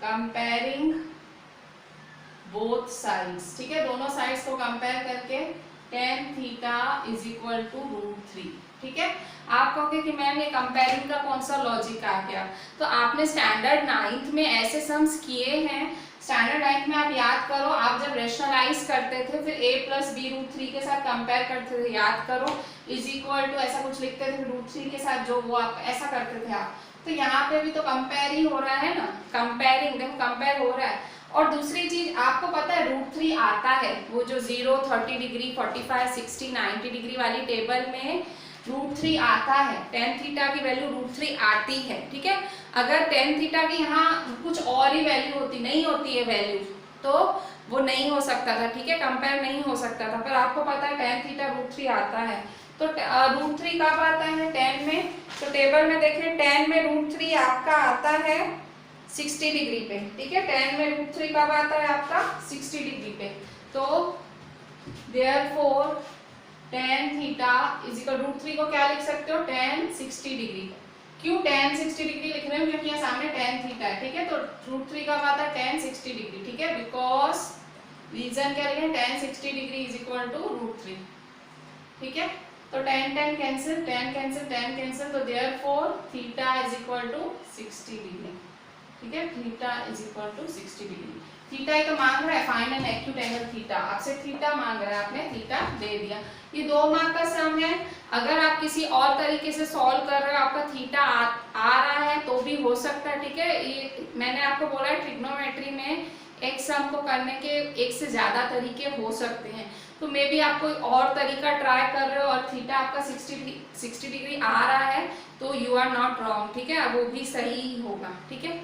कंपेयरिंग बोथ साइड्स, ठीक है, दोनों साइड्स को कंपेयर करके tan theta is equal to √3, ठीक है। आप कहोगे कि मैम ये कंपेयरिंग का कौन सा लॉजिक आ गया, तो आपने स्टैंडर्ड 9th में ऐसे सम्स किए हैं, स्टैंडर्ड 9th में आप याद करो, आप जब रेशनलाइज करते थे फिर a प्लस बी √3 के साथ कंपेयर करते थे, याद करो, इज इक्वल टू ऐसा कुछ लिखते थे √3 के साथ, जो वो आप ऐसा करते थे आप, तो यहाँ पे भी तो कंपेयर ही हो रहा है ना, कंपेयरिंग, देखो कंपेयर हो रहा है। और दूसरी चीज आपको पता है √3 आता है, वो जो 0 30 डिग्री 45 60 90 डिग्री वाली टेबल में √3 आता है, टेन थीटा की वैल्यू √3 आती है, ठीक है। अगर टेन थीटा की यहाँ कुछ और ही वैल्यू होती, नहीं होती है वैल्यू, तो वो नहीं हो सकता था, ठीक है, कंपेयर नहीं हो सकता था, पर आपको पता है टेन थीटा √3 आता है, तो √3 कब आता है, 10 में, तो टेबल में देखें 10 में √3 आपका आता है 60 डिग्री पे, ठीक है, 10 में √3 कब आता है आपका 60 डिग्री पे, तो therefore tan theta is equal √3 को क्या लिख सकते हो, tan 60 डिग्री, क्यों tan 60 डिग्री लिख रहे हो, क्योंकि यहाँ सामने tan थीटा है, ठीक है, तो √3 कब आता है tan 60 डिग्री, ठीक है, बिकॉज रीजन क्या लिखे tan 60 degree is equal to √3, ठीक है, तो tan कैंसिल, tan कैंसिल, तो therefore theta is equal to 60 degree, ठीक है, theta is equal to 60 degree. Theta ही तो मांग रहा है, find an acute angle theta, आपसे थीटा मांग रहा है, आपने थीटा दे दिया, ये 2 मार्क का सम है। अगर आप किसी और तरीके से सॉल्व कर रहे हो, आपका थीटा आ रहा है तो भी हो सकता है, ठीक है, ये मैंने आपको बोला है ट्रिग्नोमेट्री में एक सम को करने के एक से ज्यादा तरीके हो सकते हैं, तो मे बी आप कोई और तरीका ट्राई कर रहे हो और थीटा आपका 60 डिग्री आ रहा है, तो यू आर नॉट रॉन्ग, ठीक है, वो भी सही होगा, ठीक है।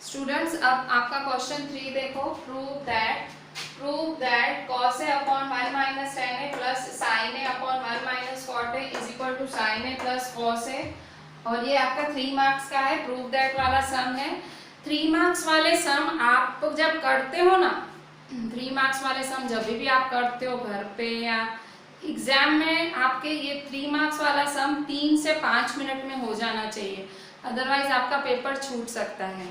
स्टूडेंट्स अब आपका क्वेश्चन 3 देखो, prove that cos a upon 1 minus tan a plus sin a upon 1 minus cot a is equal to sin a plus cos a, और ये आपका 3 मार्क्स का है, प्रूव दैट वाला सम है। 3 मार्क्स वाले सम आप जब करते हो ना, 3 मार्क्स वाले सम जब भी आप करते हो घर पे या एग्जाम में, आपके ये 3 मार्क्स वाला सम 3 से 5 मिनट में हो जाना चाहिए, अदरवाइज आपका पेपर छूट सकता है।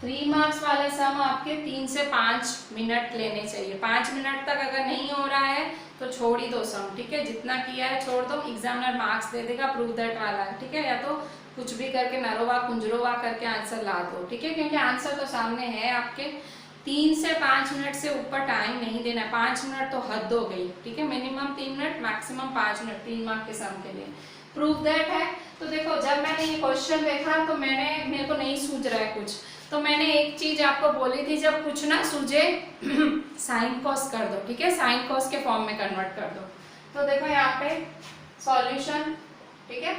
3 मार्क्स वाले सम आपके 3 से 5 मिनट लेने चाहिए, 5 मिनट तक अगर नहीं हो रहा है तो छोड़ ही दो सम, ठीक है, जितना किया है छोड़ दो, एग्जामिनर मार्क्स दे देगा, प्रूव दैट वाला, ठीक है, या तो कुछ भी करके नरोवा कुंजरोवा करके आंसर ला दो, ठीक है, क्योंकि आंसर तो सामने है आपके। 3 से 5 मिनट से ऊपर टाइम नहीं देना, 5 मिनट तो हद हो गई, ठीक है, minimum 3 minute maximum 5 minute 3 mark के सम के लिए। प्रूव दैट है, तो देखो जब मैंने ये क्वेश्चन देखा तो मेरे को नहीं सूझ रहा है कुछ, तो मैंने एक चीज आपको बोली थी, जब कुछ ना सूझे साइन कॉस कर दो, ठीक है, साइन कॉस के फॉर्म में कन्वर्ट कर दो। तो देखो यहाँ पे सॉल्यूशन, ठीक है,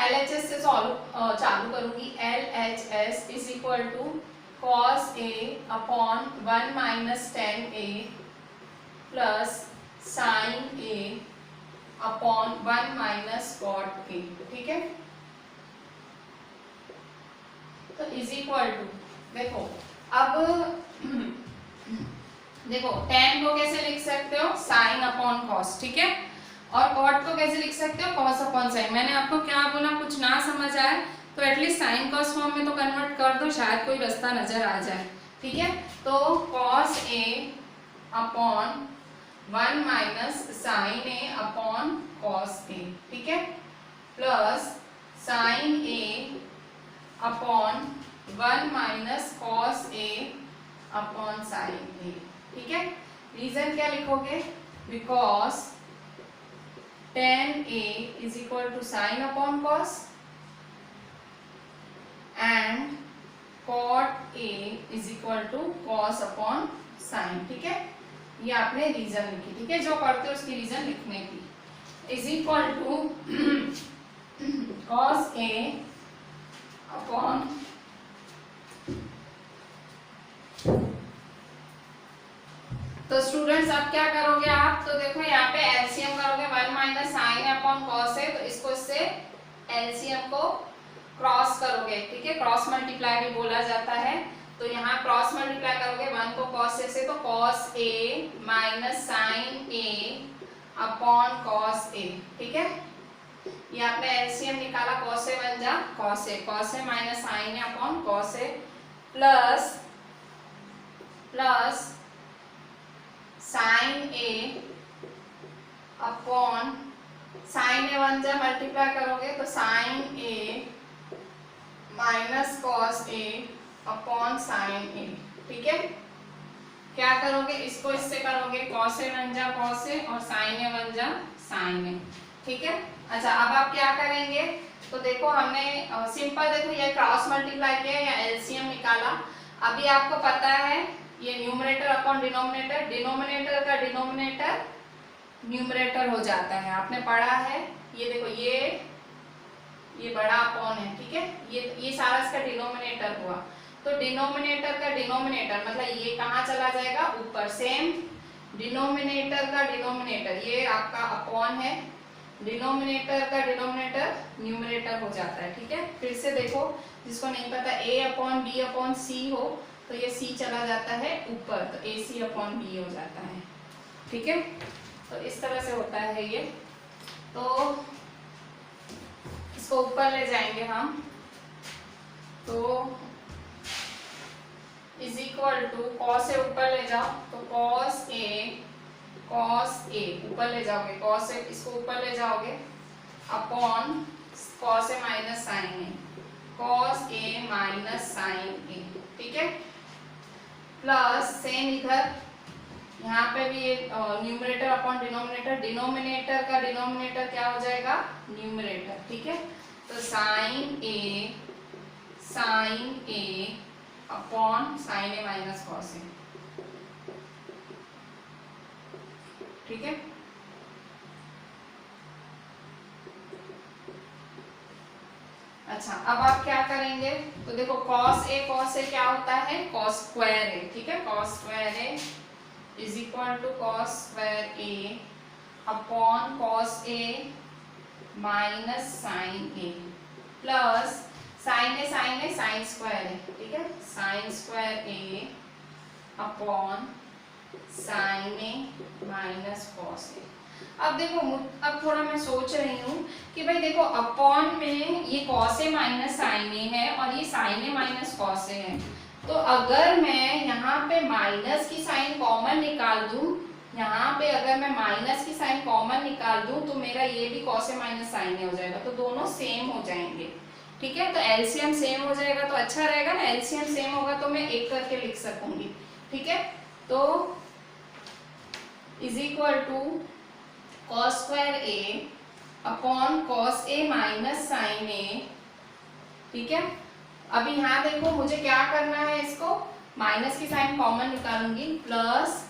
LHS से सॉल्व चालू करूंगी, LHS is equal to cos a upon 1 minus tan a plus sin a upon 1 minus cot a, ठीक है, तो इज इक्वल टू, देखो अब देखो tan को कैसे लिख सकते हो, sin अपॉन cos, ठीक है, और cot को कैसे लिख सकते हो, cos अपॉन sin। मैंने आपको क्या बोला, कुछ ना समझ आए तो एटलीस्ट sin cos फॉर्म में तो कन्वर्ट कर दो, शायद कोई रास्ता नजर आ जाए, ठीक है, तो cos a upon 1 minus sine A upon cos A, ठीक है, plus sine A upon 1 minus cos A upon sine A, ठीक है। रीजन क्या लिखोगे, because tan A is equal to sin upon cos and cot A is equal to cos upon sin, ठीक है। ये आपने रीजन लिखी, ठीक है, जो पढ़ते हो उसकी रीजन लिखने की, is equal to cos A upon तो स्टूडेंट्स अब क्या करोगे आप, तो देखो यहाँ पे एलसीएम करोगे 1 माइनस साइन अपॉन कॉस है, तो इसको इससे एलसीएम को क्रॉस करोगे, ठीक है, क्रॉस मल्टीप्लाई भी बोला जाता है। तो यहाँ क्रॉस मल्टीप्लाई करोगे 1 को कॉस से, तो cos A minus sine A upon cos A, ठीक है। ये आपने एलसीएम निकाला, कॉस ए बन जा cos A minus sine A upon cos A plus sine A upon sine ए बन जा मल्टीप्लाई करोगे तो sign A minus cos A upon sine A, ठीक है। क्या करोगे, इसको इससे करोगे, कॉस ए बन जा कॉस ए और साइन ए बन जा साइन ए, ठीक है। अच्छा अब आप क्या करेंगे, तो देखो हमने सिंपल देखो ये क्रॉस मल्टीप्लाई किया या एलसीएम निकाला। अभी आपको पता है ये न्यूमरेटर अपॉन डिनोमिनेटर, डिनोमिनेटर का डिनोमिनेटर न्यूमरेटर हो जाता है, आपने पढ़ा है। ये देखो ये बड़ा अपॉन है, ठीक है, ये सारा इसका डिनोमिनेटर हुआ, तो डिनोमिनेटर का डिनोमिनेटर मतलब ये कहाँ चला जाएगा, ऊपर। सेम डिनोमिनेटर का डिनोमिनेटर, ये आपका अपॉन है, डिनोमिनेटर का डिनोमिनेटर न्यूमरेटर हो जाता है, ठीक है। फिर से देखो, जिसको नहीं पता a upon b upon c हो तो ये c चला जाता है ऊपर, तो ac अपॉन b हो जाता है, ठीक है। तो इस तरह से होता है ये, तो इसको ऊपर ले जाएंगे हम, तो is equal to cos A ऊपर ले जाओ, तो कॉस ए ऊपर ले जाओगे, कॉस ए इसको ऊपर ले जाओगे upon cos A minus sine A, cos A minus sine A, ठीक है, प्लस सेम इधर यहाँ पे भी न्यूमरेटर अपॉन डिनोमिनेटर, डिनोमिनेटर का डिनोमिनेटर क्या हो जाएगा, न्यूमरेटर, ठीक है। तो sign A upon sine A minus cos A, ठीक है। अच्छा अब आप क्या करेंगे, तो देखो cos ए क्या होता है, cos स्क्वायर ए, ठीक है, cos square A is equal to cos square A upon cos A minus sine A plus sine A sine square A, ठीक है, sine square A upon sine A minus cos A. अब देखो, अब थोड़ा मैं सोच रही हूँ कि भाई देखो अपॉन में ये कॉस ए माइनस साइन ए है और ये साइन ए माइनस कॉस ए है, तो अगर मैं यहाँ पे माइनस की साइन कॉमन निकाल दूँ, यहाँ पे अगर मैं माइनस की साइन कॉमन निकाल दूँ तो मेरा ये भी कॉस ए माइनस साइन ए हो जाएगा, तो दोनों सेम हो जाएंगे, ठीक है। तो एलसीएम सेम हो जाएगा तो अच्छा रहेगा ना, एलसीएम सेम होगा तो मैं एक करके लिख सकूंगी, ठीक है। तो is equal to cos square A upon cos A minus sine A, ठीक है। अब यहाँ देखो मुझे क्या करना है, इसको माइनस की साइन कॉमन निकालूंगी plus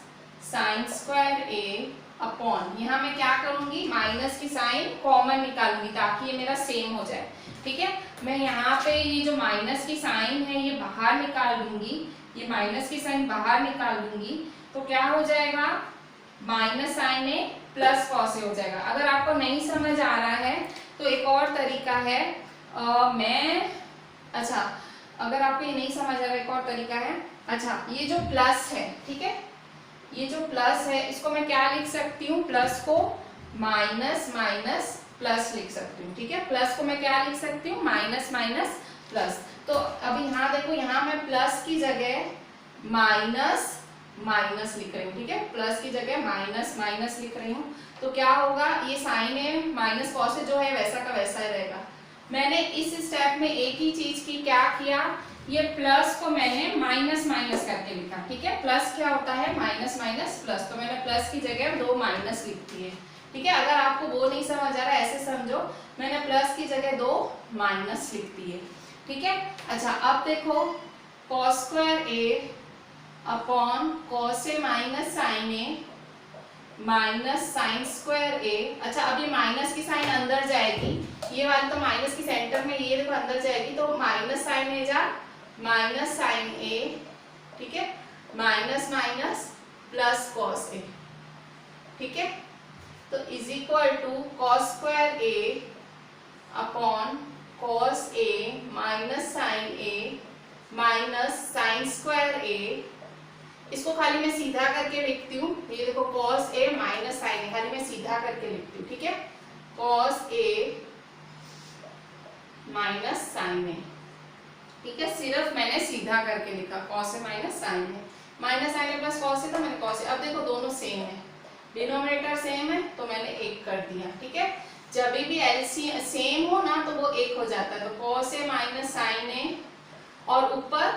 sine square A upon, यहाँ मैं क्या करूंगी, माइनस की साइन कॉमन निकालूंगी ताकि ये मेरा सेम हो जाए, ठीक है। मैं यहाँ पे ये जो माइनस की साइन है ये बाहर निकाल दूंगी, ये माइनस की साइन बाहर निकाल दूंगी, तो क्या हो जाएगा, minus sine A plus cos ए हो जाएगा। अगर आपको नहीं समझ आ रहा है तो एक और तरीका है, अच्छा अगर आपको ये नहीं समझ आ रहा है एक और तरीका है, अच्छा ये जो प्लस है, ठीक है, ये जो प्लस है इसको मैं क्या लिख सकती हूँ, प्लस को माइनस माइनस प्लस लिख सकती हूँ, ठीक है। प्लस को मैं क्या लिख सकती हूँ, माइनस माइनस प्लस। तो अब यहाँ देखो, यहाँ मैं प्लस की जगह माइनस माइनस लिख रही हूँ, ठीक है, प्लस की जगह माइनस माइनस लिख रही हूँ। तो क्या होगा, ये साइन ए माइनस कॉस ए जो है वैसा का वैसा ही रहेगा। मैंने इस स्टेप में एक ही चीज की, क्या किया, ये प्लस को मैंने माइनस माइनस करके लिखा, ठीक है, प्लस क्या होता है, माइनस माइनस प्लस, तो मैंने प्लस की जगह 2 माइनस लिख दिए, ठीक है। अगर आपको वो नहीं समझ आ रहा है ऐसे समझो, मैंने प्लस की जगह 2 माइनस लिख दिए, ठीक है। अच्छा अब देखो cos square A upon cos A minus sine A minus sine square ए। अच्छा अब ये माइनस की साइन अंदर जाएगी, ये वाली तो माइनस की सेंटर में, ये देखो अंदर जाएगी, तो माइनस साइन ए जा माइनस साइन ए, ठीक है, minus minus plus cos A, ठीक है। तो is equal to cos square A upon cos A minus sine A minus sine square A. इसको खाली मैं सीधा करके लिखती हूँ, ये देखो cos A minus sine A, खाली मैं सीधा करके लिखती हूँ, ठीक है, cos A minus sine A, ठीक है, सिर्फ मैंने सीधा करके लिखा cos A minus sine A, minus sine A plus cos ए, तो मैंने कॉस ए। अब देखो दोनों सेम है, डिनोमिनेटर सेम है, तो मैंने एक कर दिया, ठीक है। जब भी एलसीएम सेम हो ना तो वो एक हो जाता है, तो कॉस ए माइनस साइन ए और ऊपर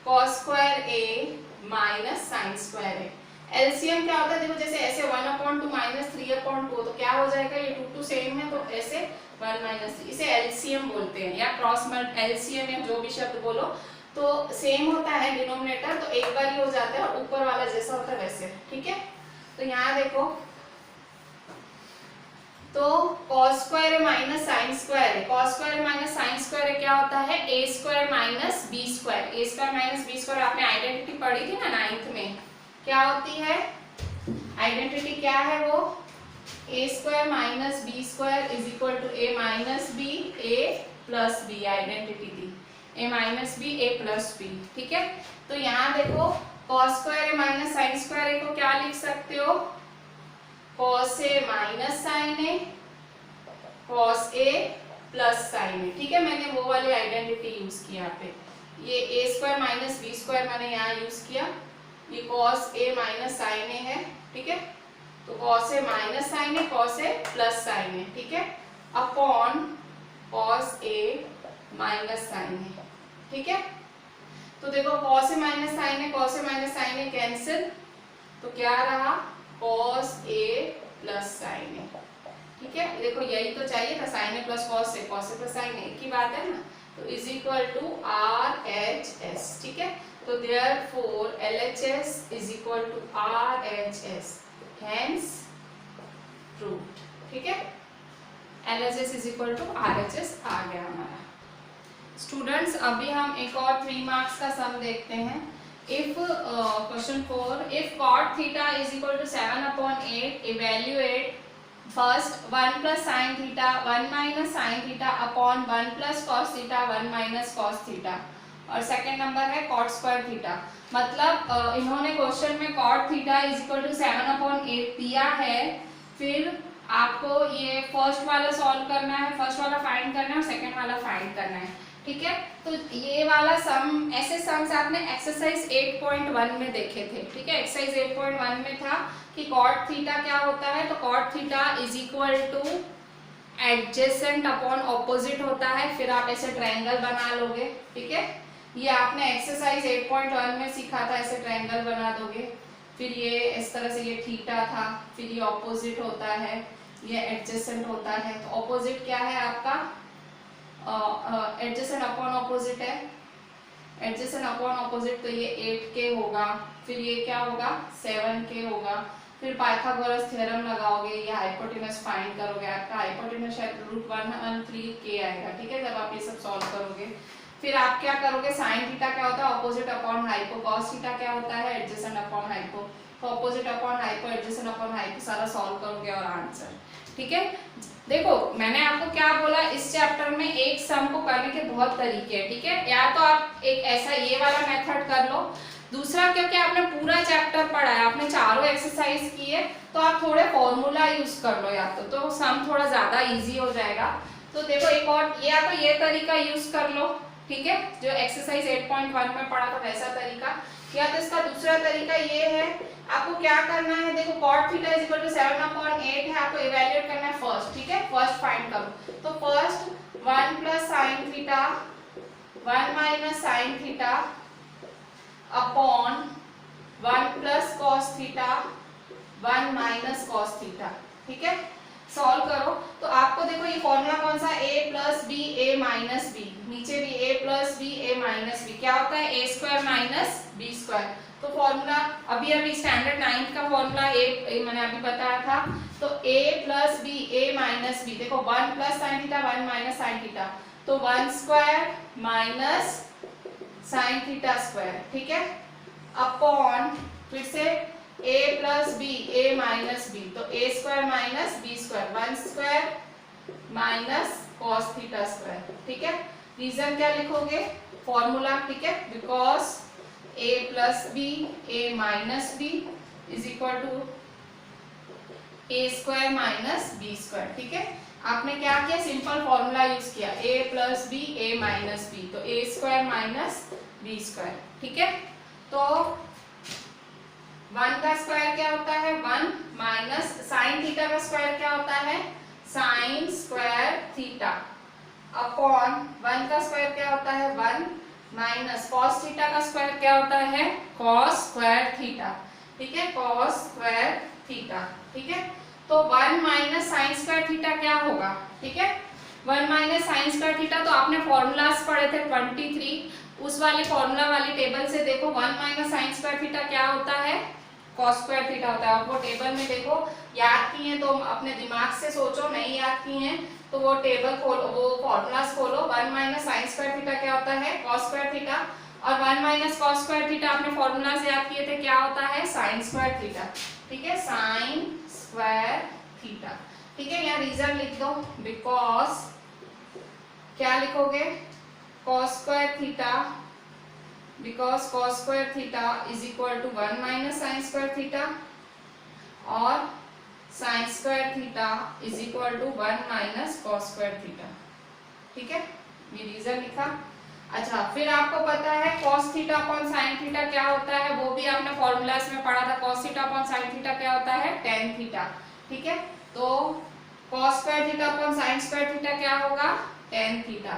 कॉस स्क्वायर ए माइनस साइन स्क्वायर ए। एलसीएम क्या होता है, देखो जैसे ऐसे 1/2 माइनस 3/2, तो क्या हो जाएगा, ये 2 सेम है तो ऐसे 1 माइनस 3, इसे एलसीएम बोलते हैं, या क्रॉस एलसीएम या जो भी शब्द बोलो, तो सेम होता है डिनोमिनेटर, तो एक बार ही हो जाता है, और ऊपर वाला जैसा होता है वैसे, ठीक है। तो यहाँ देखो, तो cos स्क्वायर है माइनस साइन स्क्वायर है, cos square minus sine square क्या होता है, a square minus b square, a square minus b square आपने आइडेंटिटी पढ़ी थी ना 9th में, क्या होती है आइडेंटिटी, क्या है वो, a square minus b square is equal to a minus b a plus b, identity थी a minus b a plus b, ठीक है। तो यहाँ देखो cos square minus sine square को क्या लिख सकते हो, cos A minus sine A cos A plus sine A, ठीक है। मैंने वो वाली आइडेंटिटी यूज की यहाँ पे, ये a square minus b square मैंने यहाँ यूज किया, ये cos ए माइनस साइन ए है, ठीक है, तो cos A minus sine A cos A plus sine A, ठीक है, upon cos A minus sine A, ठीक है। तो देखो cos A minus sine A cos A minus sine A cancel, तो क्या रहा cos A plus sine A, ठीक है। देखो यही तो चाहिए था, sign A plus cos A plus sine A, एक ही बात है ना, तो is equal to R H S, ठीक है। तो therefore LHS is equal to RHS, hence proved, ठीक है, LHS is equal to RHS आ गया हमारा। स्टूडेंट्स अभी हम एक और 3 मार्क्स का सम देखते हैं। If question 4, if cot theta is equal to 7/8, evaluate first 1 plus sin theta 1 minus sin theta upon 1 plus cos theta 1 minus cos theta, और सेकंड नंबर है cot square theta। मतलब इन्होंने क्वेश्चन में cot theta is equal to 7/8 दिया है, फिर आपको ये फर्स्ट वाला सॉल्व करना है, फर्स्ट वाला फाइंड करना है और सेकंड वाला फाइंड करना है, ठीक है। तो ये वाला सम, ऐसे सम्स आपने एक्सरसाइज 8.1 में देखे थे, ठीक है। एक्सरसाइज 8.1 में था कि cot थीटा क्या होता है, तो cot theta is equal to adjacent upon opposite होता है, फिर आप ऐसे ट्रायंगल बना लोगे, ठीक है। ये आपने एक्सरसाइज 8.1 में सीखा था, ऐसे ट्रायंगल बना दोगे, फिर ये इस तरह से, ये थीटा था, फिर ये ऑपोजिट होता है, ये एडजेसेंट होता है। तो ऑपोजिट क्या है आपका, एडजेसेंट अपॉन ऑपोजिट है, एडजेसेंट अपॉन ऑपोजिट, तो ये 8k होगा, फिर ये क्या होगा 7k होगा, फिर पाइथागोरस थ्योरम लगाओगे, ये हाइपोटेनस फाइंड करोगे, आपका हाइपोटेनस शायद √113k आएगा, ठीक है, जब आप ये सब सॉल्व करोगे। फिर आप क्या करोगे, साइन थीटा क्या होता है, opposite upon hypo, cos theta क्या होता है, एडजेसेंट अपॉन हाइपो, तो opposite upon hypo adjacent upon hypo सारा सॉल्व करोगे और आंसर, ठीक है। देखो मैंने आपको क्या बोला, इस चैप्टर में एक सम को करने के बहुत तरीके हैं, ठीक है। या तो आप एक ऐसा ये वाला मेथड कर लो, दूसरा क्योंकि आपने पूरा चैप्टर पढ़ा है, आपने चारों एक्सरसाइज की है, तो आप थोड़े फॉर्मूला यूज कर लो, या तो सम थोड़ा ज्यादा इजी हो जाएगा। तो देखो एक और, या तो ये तरीका यूज कर लो, ठीक है, जो एक्सरसाइज 8.1 में पढ़ा था वैसा तरीका। या तो इसका दूसरा तरीका ये है, आपको क्या करना है, देखो cot theta is equal to 7/8 है, आपको इवैल्यूएट करना है फर्स्ट, ठीक है, फर्स्ट फाइंड करो। तो first 1 plus sine theta 1 minus sine theta upon 1 plus cos theta 1 minus cos theta, ठीक है। सॉल्व करो तो आपको देखो ये फॉर्मूला कौन सा, a plus B A minus B, नीचे भी a plus B A minus B, क्या होता है a square minus B square. तो फॉर्मूला अभी स्टैंडर्ड 9th का फॉर्मूला a मैंने अभी बताया था। तो a plus B A minus B, देखो 1 plus sine theta 1 minus sine theta, तो 1 square minus sine theta square, ठीक है, अपॉन फिर से a plus B A minus B, तो a square minus B square 1 square minus cos theta square, ठीक है। Reason क्या लिखोगे, फॉर्मूला, ठीक है, because a plus B A minus B is equal to a square minus B square, ठीक है। आपने क्या किया, सिंपल फॉर्मूला यूज किया, a plus B A minus B, तो a square minus B square, ठीक है। तो 1 का स्क्वायर क्या होता है 1 माइनस साइन थीटा का स्क्वायर क्या होता है साइन स्क्वायर थीटा अपॉन 1 का स्क्वायर क्या होता है 1 माइनस कॉस थीटा का स्क्वायर क्या होता है कॉस स्क्वायर थीटा, ठीक है, कॉस स्क्वायर थीटा, ठीक है। तो 1 माइनस साइन स्क्वायर थीटा क्या होगा, ठीक है, 1 माइनस साइन स्क्वायर थीटा, तो आपने फॉर्मूलाज पढ़े थे 23, उस वाले फॉर्मूला वाली टेबल से देखो 1 माइनस साइन स्क्वायर थीटा क्या होता है कॉस स्क्वायर थीटा होता है। आप वो टेबल में देखो, याद की है तो अपने दिमाग से सोचो, नहीं याद की है तो वो टेबल खोलो, वो फॉर्मूलाज खोलो। 1 माइनस साइन स्क्वायर थीटा क्या होता है कॉस स्क्वायर थीटा, और 1 माइनस कॉस स्क्वायर थीटा आपने फॉर्मूला से याद किए थे क्या होता है साइन स्क्वायर थीटा, ठीक है, साइन स्क्वायर थीटा, ठीक है। यहाँ रीजन लिख दो, बिकॉज क्या लिखोगे cos square theta, because cos square theta is equal to 1 minus sine square theta और sine square theta is equal to 1 minus cos square theta, ठीक है, ये रीजन लिखा। अच्छा, फिर आपको पता है cos theta upon sine theta क्या होता है, वो भी आपने फॉर्मूलाज में पढ़ा था, cos theta upon sine theta क्या होता है tan थीटा, ठीक है। तो cos square theta upon sine square theta क्या होगा tan theta,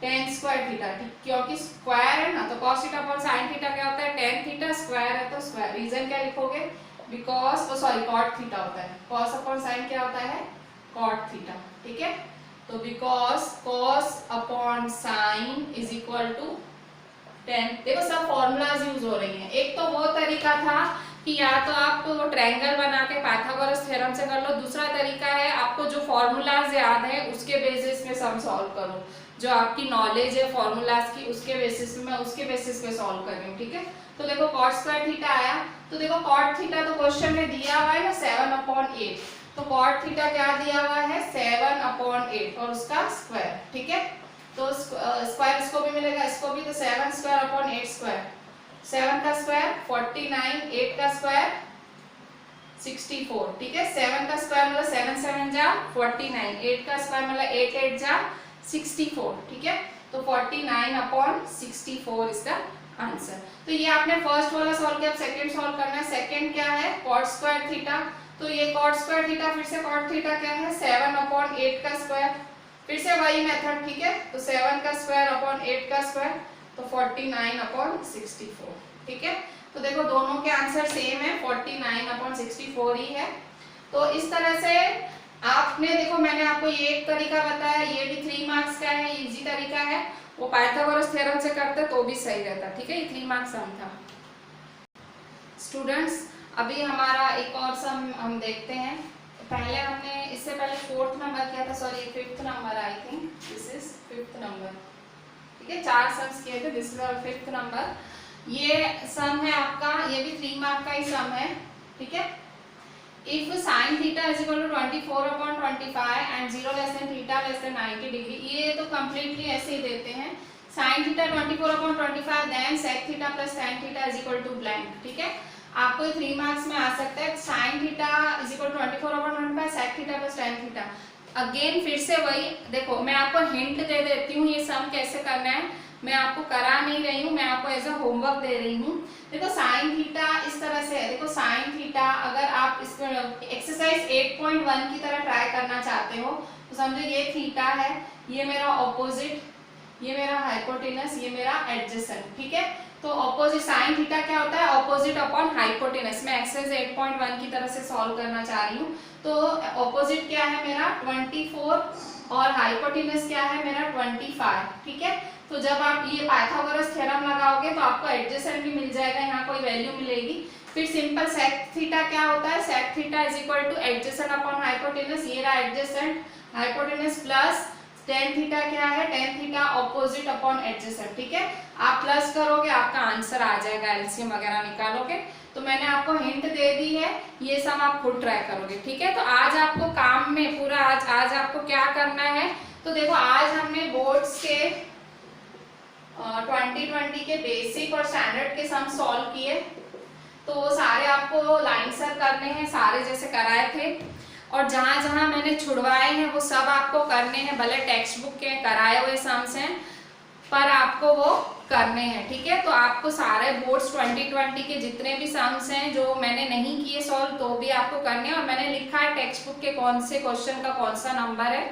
tan square theta, ठीक, क्योंकि स्क्वायर है ना, तो cos theta upon sin theta क्या होता है tan थीटा, स्क्वायर है तो स्क्वायर। रीजन क्या लिखोगे बिकॉज cot थीटा होता है, cos अपॉन sin क्या होता है cot थीटा, ठीक है। तो because cos upon sin is equal to tan, देखो सब फॉर्मूलाज यूज हो रही हैं। एक तो वो तरीका था कि या तो आप वो ट्रायंगल बना के पाइथागोरस थ्योरम से कर लो, दूसरा तरीका है आपको जो फॉर्मूलाज याद है उसके बेसिस पे सम सॉल्व करो, जो आपकी नॉलेज है फॉर्मूलाज की उसके बेसिस पे, मैं उसके बेसिस पे सॉल्व कर रही हूँ, ठीक है। तो देखो cot स्क्वायर थीटा आया, तो देखो cot थीटा तो क्वेश्चन में दिया हुआ है ना 7/8, तो cot थीटा क्या दिया हुआ है 7/8 और उसका स्क्वायर, ठीक है। तो स्क्वायर इसको भी मिलेगा, इसको भी, तो 7 स्क्वायर अपॉन 8 स्क्वायर, 7 का स्क्वायर 49, 8 का स्क्वायर 64, ठीक है। 7 का स्क्वायर मतलब 7 7 जा 49, 8 का स्क्वायर मतलब 8 8 जा 64, ठीक है। तो 49/64 इज द आंसर। तो ये आपने फर्स्ट वाला सॉल्व किया, अब सेकंड सॉल्व करना है। सेकंड क्या है cot स्क्वायर थीटा, तो ये cot स्क्वायर थीटा, फिर से cot थीटा क्या है 7/8 का स्क्वायर, फिर से वही मेथड, ठीक है। तो 7 का स्क्वायर अपॉन 8 का स्क्वायर, तो 49/64, ठीक है। तो देखो दोनों के आंसर सेम है, 49/64 ही है। तो इस तरह से आपने देखो, मैंने आपको ये एक तरीका बताया, ये भी 3 मार्क्स का है, इजी तरीका है, वो पाइथागोरस थ्योरम से करते तो भी सही रहता, ठीक है। ये 3 मार्क्स सम था। स्टूडेंट्स, अभी हमारा एक और सम हम देखते हैं। पहले हमने इससे पहले 4th नंबर किया था, sorry 5th number, I think this is 5th number, ठीक है। 4 सम्स किए थे, this is our 5th number. ये सम है आपका, ये भी 3 मार्क का ही सम है, ठीक है। If sin theta is equal to 24/25 and 0 less than theta less than 90 degree, ये तो completely ऐसे ही देते हैं। sin theta 24/25 then sec theta plus tan theta is equal to blank, ठीक है। आपको 3 मार्क्स में आ सकता है sin theta is equal to 24/25 sec theta plus tan theta। Again फिर से वही देखो, मैं आपको हिंट दे देती हूँ ये सम कैसे करना है। मैं आपको करा नहीं रही हूँ, मैं आपको एज अ होमवर्क दे रही हूँ। देखो साइन थीटा इस तरह से है, देखो साइन थीटा अगर आप इसको एक्सरसाइज 8.1 की तरह ट्राई करना चाहते हो तो समझो ये थीटा है, ये मेरा ऑपोजिट, ये मेरा हाइपोटेनस, ये मेरा एडजेसेंट, ठीक है। तो ऑपोजिट साइन थीटा क्या होता है, ऑपोजिट अपॉन हाइपोटेनस। मैं एक्सरसाइज 8.1 की तरह से सॉल्व करना चाह रही हूँ। तो ऑपोजिट क्या है मेरा 24 और हाइपोटेनस क्या है मेरा 25, ठीक है। तो जब आप ये पाइथागोरस थ्योरम लगाओगे तो आपको एडजेसेंट भी मिल जाएगा, यहाँ कोई वैल्यू मिलेगी। फिर सिंपल सेक थीटा क्या होता है, sec theta is equal to adjacent upon hypotenuse, ये रहा adjacent, hypotenuse plus tan theta क्या है, tan theta opposite upon adjacent, ठीक है। आप प्लस करोगे आपका आंसर आ जाएगा, एलसीएम वगैरह निकालोगे। तो मैंने आपको हिंट दे दी है, ये सब आप खुद ट्राई करोगे, ठीक है। तो आज आपको काम में पूरा आज आपको क्या करना है, तो देखो आज हमने बोर्ड्स के 2020 के बेसिक और स्टैंडर्ड के सम सॉल्व किए। तो वो सारे आपको लाइन सर करने हैं, सारे जैसे कराए थे, और जहां जहां मैंने छुड़वाए हैं वो सब आपको करने हैं। भले टेक्स्ट बुक के कराए हुए सम्स हैं पर आपको वो करने हैं, ठीक है। तो आपको सारे बोर्ड्स 2020 के जितने भी सम्स हैं जो मैंने नहीं किए सॉल्व तो भी आपको करने हैं, और मैंने लिखा है टेक्स्ट बुक के कौन से क्वेश्चन का कौन सा नंबर है।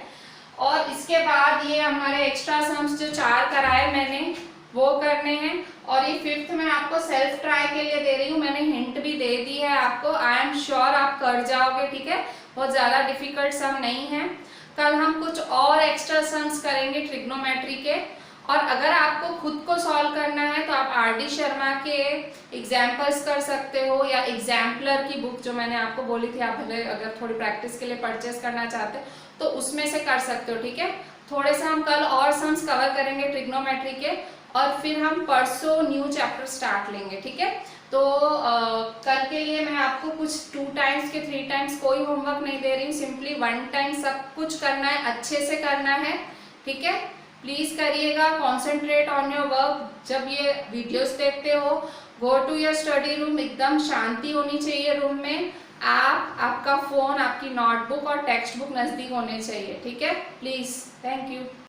और इसके बाद ये हमारे एक्स्ट्रा सम्स जो 4 कराए मैंने वो करने हैं। और ये 5th में आपको सेल्फ ट्राई के लिए दे रही हूँ, मैंने हिंट भी दे दी है आपको। आई एम श्योर आप कर जाओगे, ठीक है। बहुत ज़्यादा डिफिकल्ट सम नहीं है। कल हम कुछ और एक्स्ट्रा सम्स करेंगे ट्रिग्नोमेट्री के। और अगर आपको खुद को सॉल्व करना है तो आप आर डी शर्मा के एग्जाम्पल्स कर सकते हो, या एग्जाम्पलर की बुक जो मैंने आपको बोली थी, आप अगर थोड़ी प्रैक्टिस के लिए परचेस करना चाहते हो तो उसमें से कर सकते हो, ठीक है। थोड़े से हम कल और सम्स कवर करेंगे ट्रिग्नोमेट्री के, और फिर हम परसों न्यू चैप्टर स्टार्ट लेंगे, ठीक है। तो कल के लिए मैं आपको कुछ 2 टाइम्स के 3 टाइम्स कोई होमवर्क नहीं दे रही हूँ, सिंपली 1 टाइम सब कुछ करना है, अच्छे से करना है, ठीक है। प्लीज करिएगा, कॉन्सेंट्रेट ऑन योर वर्क। जब ये वीडियोस देखते हो go to your study room, एकदम शांति होनी चाहिए रूम में। आपका फोन, आपकी नोटबुक और टेक्स्ट बुक नजदीक होने चाहिए, ठीक है। Please, thank you.